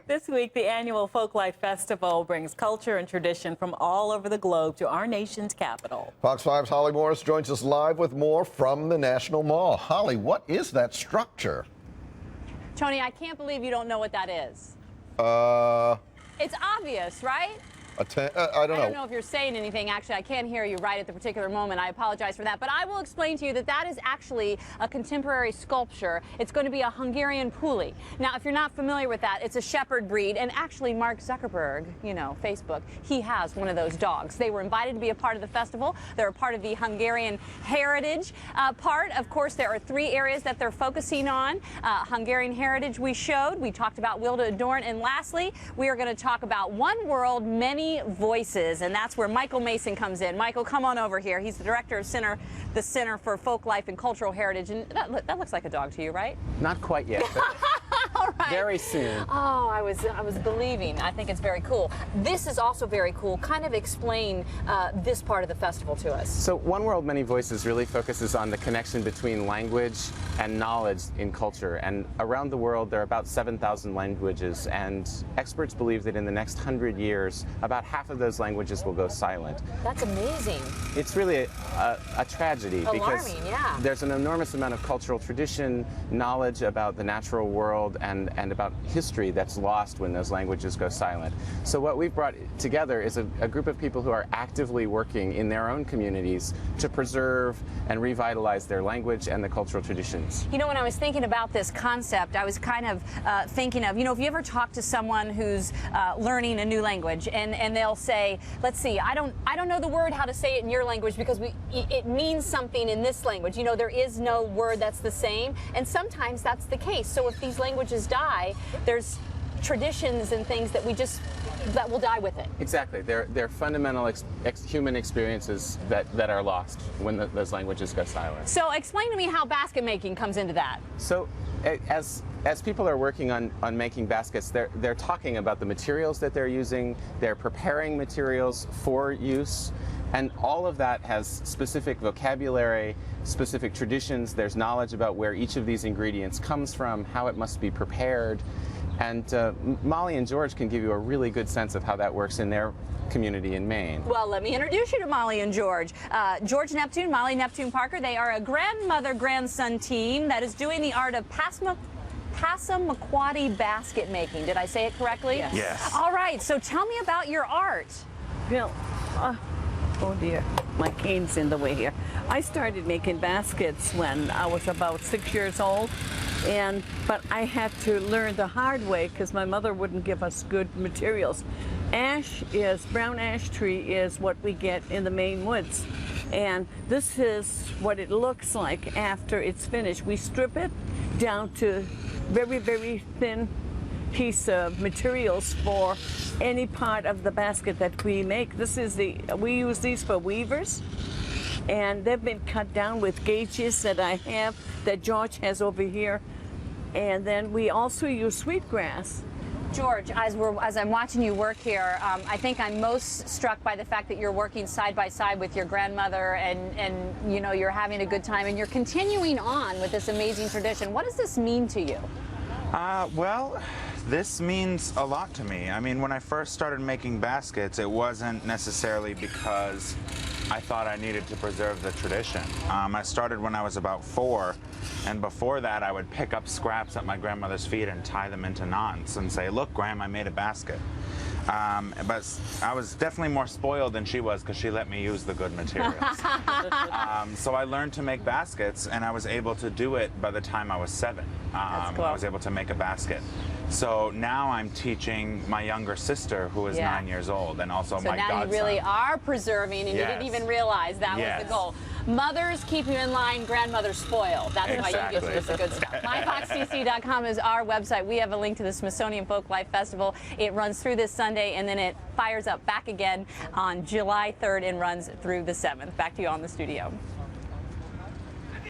This week, the annual Folklife Festival brings culture and tradition from all over the globe to our nation's capital. Fox 5's Holly Morris joins us live with more from the National Mall. Holly, what is that structure? Tony, I can't believe you don't know what that is. It's obvious, right? I don't know if you're saying anything. Actually, I can't hear you right at the particular moment. I apologize for that. But I will explain to you that that is actually a contemporary sculpture. It's going to be a Hungarian pulley. Now, if you're not familiar with that, it's a shepherd breed. And actually, Mark Zuckerberg, you know, Facebook, he has one of those dogs. They were invited to be a part of the festival. They're a part of the Hungarian Heritage part. Of course, there are 3 areas that they're focusing on. Hungarian Heritage we showed. We talked about Will to Adorn. And lastly, we are going to talk about One World, Many Voices, and that's where Michael Mason comes in. Michael, come on over here. He's the director of the Center for Folklife and Cultural Heritage, and that looks like a dog to you, right? Not quite yet. All right. Very soon. Oh, I was believing. I think it's very cool. This is also very cool. Kind of explain this part of the festival to us. So One World, Many Voices really focuses on the connection between language and knowledge in culture. And around the world, there are about 7,000 languages. And experts believe that in the next 100 years, about half of those languages will go silent. That's amazing. It's really a tragedy. Alarming, because yeah. There's an enormous amount of cultural tradition, knowledge about the natural world, and about history that's lost when those languages go silent. So what we've brought together is a group of people who are actively working in their own communities to preserve and revitalize their language and the cultural traditions. You know, when I was thinking about this concept, I was kind of thinking of, you know, if you ever talk to someone who's learning a new language and they'll say, let's see, I don't know the word how to say it in your language because it means something in this language. You know, there is no word that's the same, and sometimes that's the case. So if these languages die, there's traditions and things that that will die with it. Exactly. They're fundamental human experiences that are lost when those languages go silent. So explain to me how basket making comes into that. So as people are working on making baskets, they're talking about the materials that they're using, they're preparing materials for use, and all of that has specific vocabulary, specific traditions. There's knowledge about where each of these ingredients comes from, how it must be prepared. And Molly and George can give you a really good sense of how that works in their community in Maine. Well, let me introduce you to Molly and George. George Neptune, Molly Neptune Parker, they are a grandmother-grandson team that is doing the art of Passamaquoddy basket making. Did I say it correctly? Yes. Yes. All right, so tell me about your art. Well, oh dear, my cane's in the way here. I started making baskets when I was about 6 years old, but I had to learn the hard way because my mother wouldn't give us good materials. Brown ash tree is what we get in the Maine woods. And this is what it looks like after it's finished. We strip it down to very, very thin piece of materials for any part of the basket that we make. We use these for weavers, and they've been cut down with gauges that I have, that George has over here. And then we also use sweetgrass. George, as I'm watching you work here, I think I'm most struck by the fact that you're working side by side with your grandmother and you know, you're having a good time and you're continuing on with this amazing tradition. What does this mean to you? Well, this means a lot to me. I mean, when I first started making baskets, it wasn't necessarily because I thought I needed to preserve the tradition. I started when I was about 4, and before that I would pick up scraps at my grandmother's feet and tie them into knots and say, look, Graham, I made a basket. But I was definitely more spoiled than she was because she let me use the good materials. So I learned to make baskets, and I was able to do it by the time I was 7. That's cool. I was able to make a basket. So now I'm teaching my younger sister, who is 9 years old, and also my godson. So now you really are preserving, and you didn't even realize that was the goal. Mothers keep you in line, grandmothers spoil. That's why you get to this good stuff. MyFoxDC.com is our website. We have a link to the Smithsonian Folklife Festival. It runs through this Sunday, and then it fires up back again on July 3rd and runs through the 7th. Back to you on the studio.